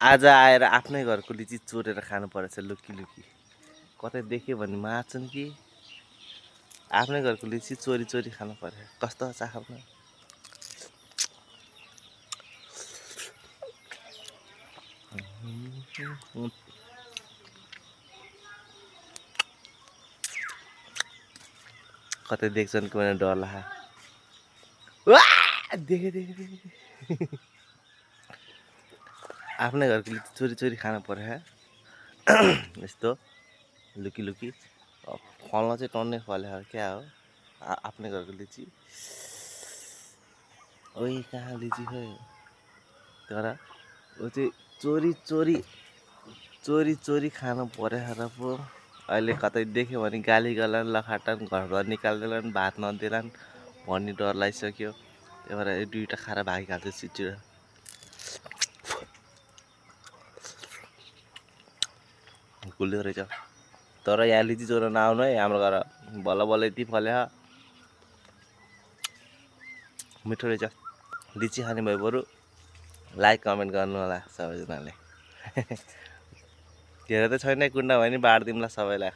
आज आएर आफ्नै घरको लिची चोरेर खानु परेछ लुकी लुकी। कतै देख्यो भने मार्छन् कि आफ्नै घरको लिची चोरी चोरी खानु पर्यो। कस्तो चाख्नु कतै देख्छन् कि भने डर लाग्छ। देखे देखे देखे आफ्नै घरको लिची चोरी चोरी खानु पर्यो। यस्तो लुकी लुकी फल्न चाहिँ टन्नै फल्यो क्या हो आफ्नै घरको लिची। ओइ कहाँ लिची खोइ तर ऊ चाहिँ चोरी चोरी चोरी चोरी खानु पर्यो र पो अहिले कतै देख्यो भने गाली गर्लान् लखाटान् घरबाट निकाल्दैलान् भात नदिलान् भन्ने डर लागिसक्यो। त्यही भएर यो दुईवटा खाएर भागिहाल्छ छिटो। गुलियो रहेछ तर यहाँ लिची चोर्न नआउनु है। हाम्रो घर बल्ल बल्ल यति फल्यो मिठो रहेछ। लिची खाने भयो बरु लाइक कमेन्ट गर्नु होला सबैजनाले। घेर त छैन कुन्डा भयो नि बाँडिदिउँला सबैलाई।